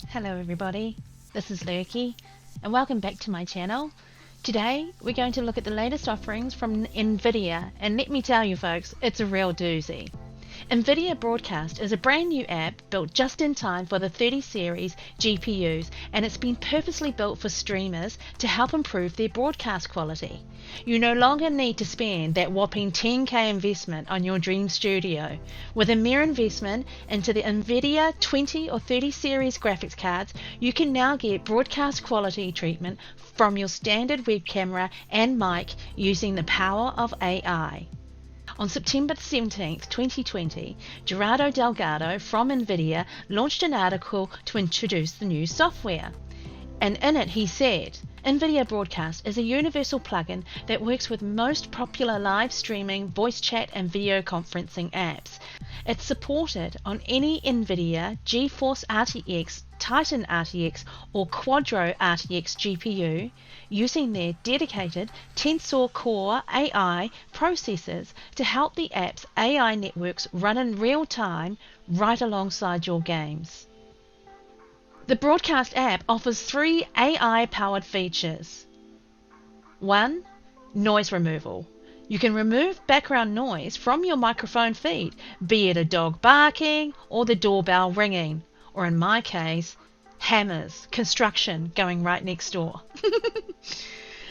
Hello everybody, this is Lurky and welcome back to my channel. Today we're going to look at the latest offerings from NVIDIA, and let me tell you folks, it's a real doozy. NVIDIA Broadcast is a brand new app built just in time for the 30 series GPUs, and it's been purposely built for streamers to help improve their broadcast quality. You no longer need to spend that whopping 10k investment on your dream studio. With a mere investment into the NVIDIA 20 or 30 series graphics cards, you can now get broadcast quality treatment from your standard web camera and mic using the power of AI. On September 17, 2020, Gerardo Delgado from NVIDIA launched an article to introduce the new software. And in it he said, NVIDIA Broadcast is a universal plugin that works with most popular live streaming, voice chat and video conferencing apps. It's supported on any NVIDIA GeForce RTX, Titan RTX or Quadro RTX GPU using their dedicated Tensor Core AI processors to help the app's AI networks run in real time right alongside your games. The Broadcast app offers 3 AI-powered features. 1. Noise removal. You can remove background noise from your microphone feed, be it a dog barking or the doorbell ringing, or in my case, hammers, construction going right next door.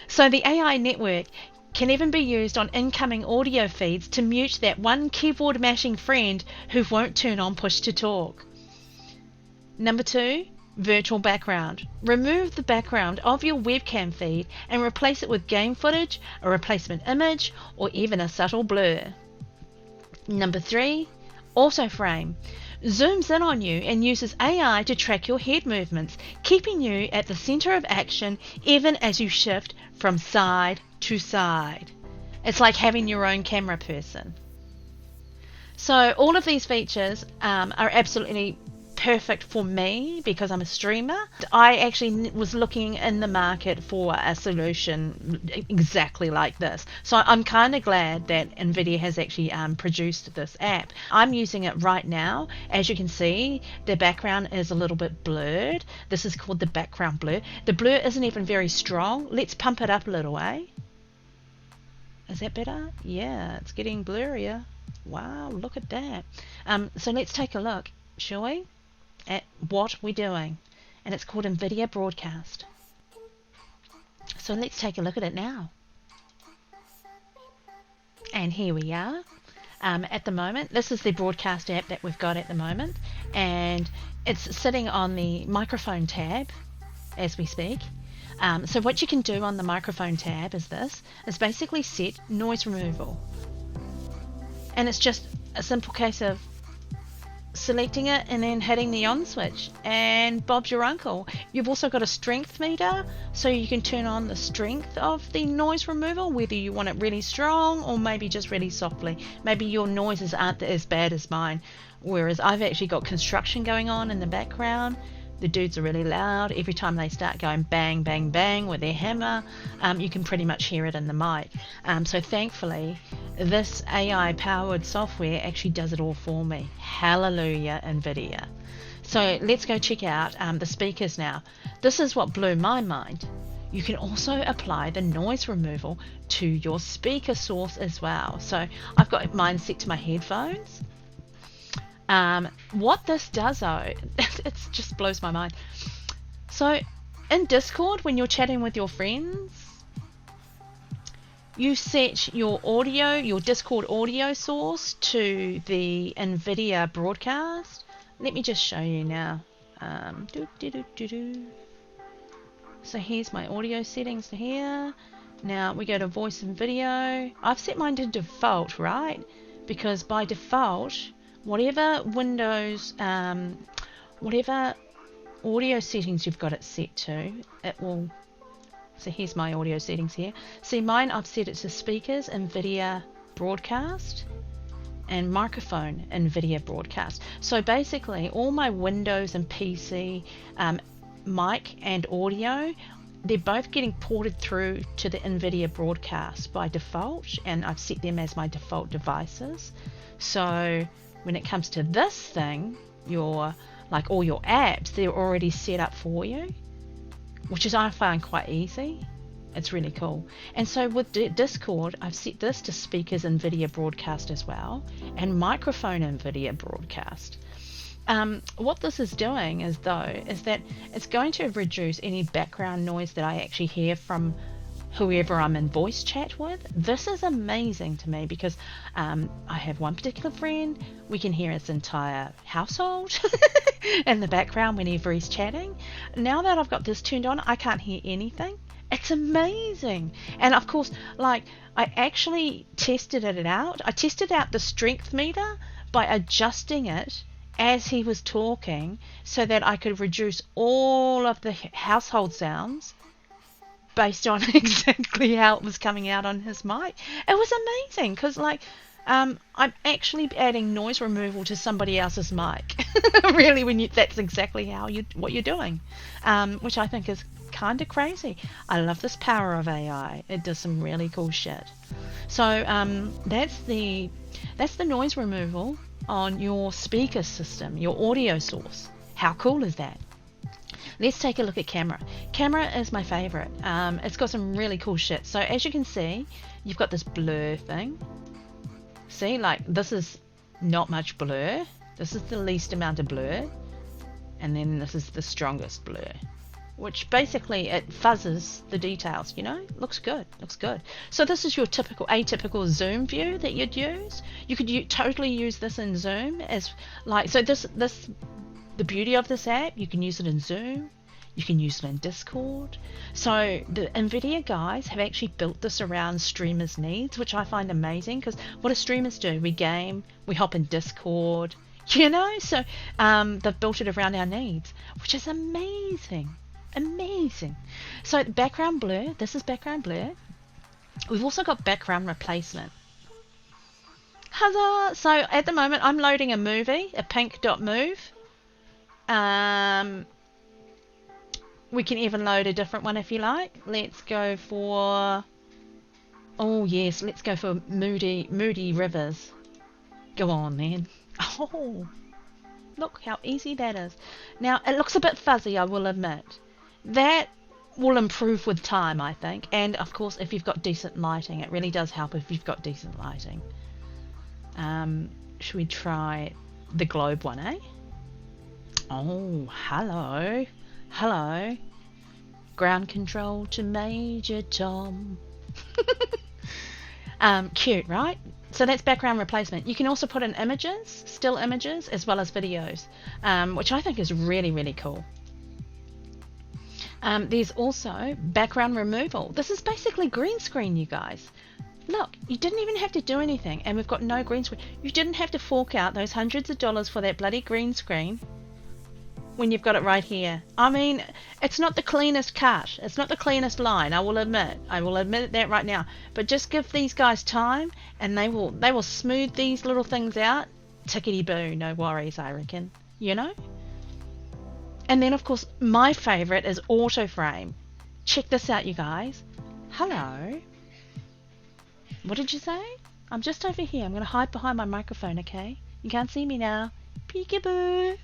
So the AI network can even be used on incoming audio feeds to mute that one keyboard mashing friend who won't turn on push to talk. Number 2. Virtual background. Remove the background of your webcam feed and replace it with game footage, a replacement image, or even a subtle blur. Number 3. Auto frame. Zooms in on you and uses AI to track your head movements, keeping you at the center of action even as you shift from side to side. It's like having your own camera person. So all of these features are absolutely perfect for me because I'm a streamer. I actually was looking in the market for a solution exactly like this. So I'm kind of glad that NVIDIA has actually produced this app. I'm using it right now. As you can see, the background is a little bit blurred. This is called the background blur. The blur isn't even very strong. Let's pump it up a little, eh? Is that better? Yeah, it's getting blurrier. Wow, look at that. So let's take a look, shall we, at what we're doing, and it's called NVIDIA Broadcast. So let's take a look at it now. And here we are. At the moment, this is the Broadcast app that we've got at the moment, and it's sitting on the microphone tab as we speak. So what you can do on the microphone tab is basically set noise removal, and it's just a simple case of selecting it and then hitting the on switch, and Bob's your uncle. You've also got a strength meter, so you can turn on the strength of the noise removal, whether you want it really strong or maybe just really softly. Maybe your noises aren't as bad as mine, whereas I've actually got construction going on in the background. The dudes are really loud. Every time they start going bang, bang, bang with their hammer, you can pretty much hear it in the mic. So thankfully, this AI-powered software actually does it all for me. Hallelujah, NVIDIA. So let's go check out the speakers now. This is what blew my mind. You can also apply the noise removal to your speaker source as well. So I've got mine set to my headphones. What this does though, it just blows my mind. So in Discord, when you're chatting with your friends, you set your audio, your Discord audio source to the NVIDIA Broadcast. Let me just show you now. So here's my audio settings here. Now we go to voice and video. I've set mine to default, right? Because by default, whatever Windows, whatever audio settings you've got it set to, it will. So here's my audio settings here. See, mine, I've set it to speakers, NVIDIA Broadcast, and microphone, NVIDIA Broadcast. So basically, all my Windows and PC mic and audio, they're both getting ported through to the NVIDIA Broadcast by default, and I've set them as my default devices. So when it comes to this thing, your like all your apps, they're already set up for you, which is I find quite easy. It's really cool. And so with Discord, I've set this to speakers NVIDIA Broadcast as well, and microphone NVIDIA Broadcast. What this is doing is that it's going to reduce any background noise that I actually hear from whoever I'm in voice chat with. This is amazing to me because I have one particular friend, we can hear his entire household in the background whenever he's chatting. Now that I've got this turned on, I can't hear anything. It's amazing. And of course, like, I actually tested it out. I tested out the strength meter by adjusting it as he was talking so that I could reduce all of the household sounds based on exactly how it was coming out on his mic. It was amazing because, like, I'm actually adding noise removal to somebody else's mic. Really, that's exactly what you're doing, which I think is kind of crazy. I love this power of AI. It does some really cool shit. So that's the noise removal on your speaker system, your audio source. How cool is that? Let's take a look at camera. Camera is my favorite. It's got some really cool shit. So as you can see, you've got this blur thing. See, like, this is not much blur. This is the least amount of blur. And then this is the strongest blur, which basically it fuzzes the details, you know. Looks good. So this is your atypical zoom view that you'd use. You could totally use this in Zoom as, like, so this the beauty of this app, you can use it in Zoom, you can use it in Discord. So the NVIDIA guys have actually built this around streamers' needs, which I find amazing, because what do streamers do? We game, we hop in Discord, you know. So they've built it around our needs, which is amazing. So background blur, this is background blur. We've also got background replacement. Huzzah! So at the moment I'm loading a movie, a pink.move. We can even load a different one if you like. Let's go for, oh yes, let's go for Moody Rivers. Go on then. Oh, look how easy that is. Now it looks a bit fuzzy, I will admit. That will improve with time, I think. And of course, if you've got decent lighting, it really does help if you've got decent lighting. Should we try the globe one, eh? Oh, hello. Ground control to Major Tom. Cute, right? So that's background replacement. You can also put in images, still images, as well as videos, which I think is really, really cool. There's also background removal. This is basically green screen, you guys. Look, you didn't even have to do anything, and we've got no green screen. You didn't have to fork out those hundreds of dollars for that bloody green screen when you've got it right here. I mean, it's not the cleanest cut. It's not the cleanest line, I will admit. I will admit that right now. But just give these guys time, and they will smooth these little things out. Tickety-boo, no worries, I reckon. You know? And then, of course, my favourite is auto frame. Check this out, you guys. Hello. What did you say? I'm just over here. I'm going to hide behind my microphone, okay? You can't see me now. Peekaboo.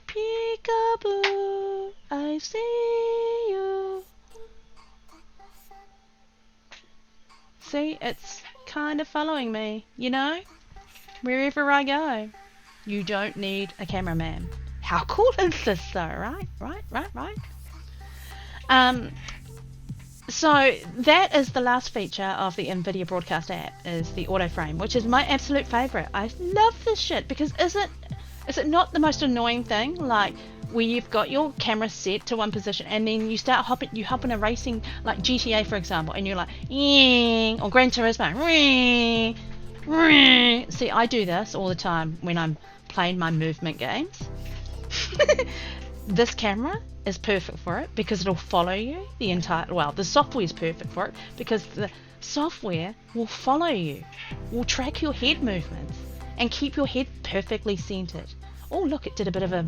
Peekaboo. I see you. See, it's kind of following me, you know? Wherever I go. You don't need a cameraman. How cool is this though, right? So that is the last feature of the NVIDIA Broadcast app, is the auto frame, which is my absolute favorite. I love this shit because is it not the most annoying thing, like where you've got your camera set to one position and then you hop in a racing, like GTA for example, and you're like, or Gran Turismo, see, I do this all the time when I'm playing my movement games. This camera is perfect for it because it'll follow you the entire, well, the software is perfect for it because the software will follow you, will track your head movements and keep your head perfectly centered. Oh look, it did a bit of a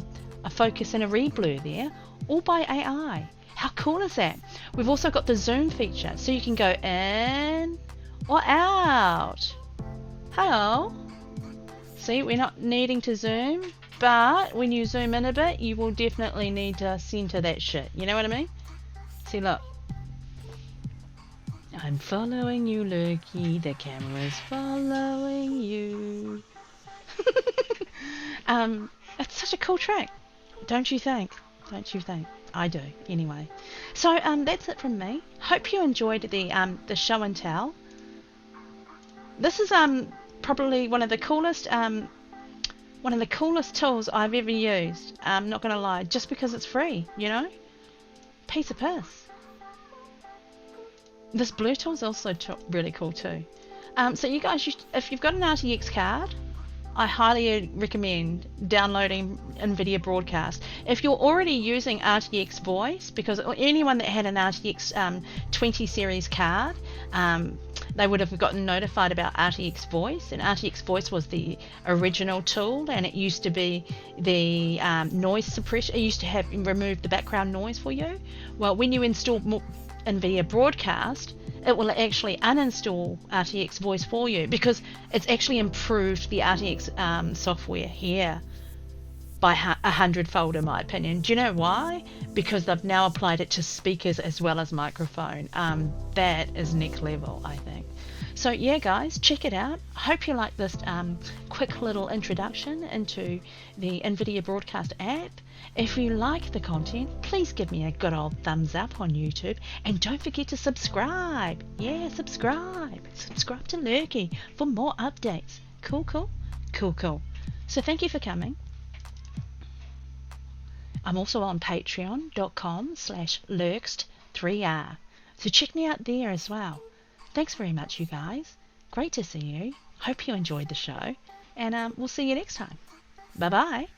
focus and a re-blur there, all by AI. How cool is that? We've also got the zoom feature, so you can go in or out. Hello. See, we're not needing to zoom. but when you zoom in a bit, you will definitely need to center that shit. You know what I mean? See, look. I'm following you, Lurky. The camera's following you. It's such a cool track, don't you think? Don't you think? I do, anyway. So that's it from me. Hope you enjoyed the show and tell. This is probably one of the coolest tools I've ever used. I'm not gonna lie, just because it's free, you know. Piece of piss. This blur tool is also really cool too. So you guys, if you've got an RTX card, I highly recommend downloading NVIDIA Broadcast. If you're already using RTX Voice, because anyone that had an RTX 20 series card, they would have gotten notified about RTX Voice, and RTX Voice was the original tool, and it used to be the noise suppression. It used to have remove the background noise for you. Well, when you install NVIDIA Broadcast, it will actually uninstall RTX Voice for you, because it's actually improved the RTX software here by 100-fold, in my opinion. Do you know why? Because they've now applied it to speakers as well as microphone. That is next level, I think. So yeah, guys, check it out. Hope you like this quick little introduction into the NVIDIA Broadcast app. If you like the content, please give me a good old thumbs up on YouTube, and don't forget to subscribe. Yeah, subscribe to Lurky for more updates. Cool. So thank you for coming. I'm also on patreon.com/lurkst3r, so check me out there as well. Thanks very much, you guys. Great to see you. Hope you enjoyed the show, and we'll see you next time. Bye bye.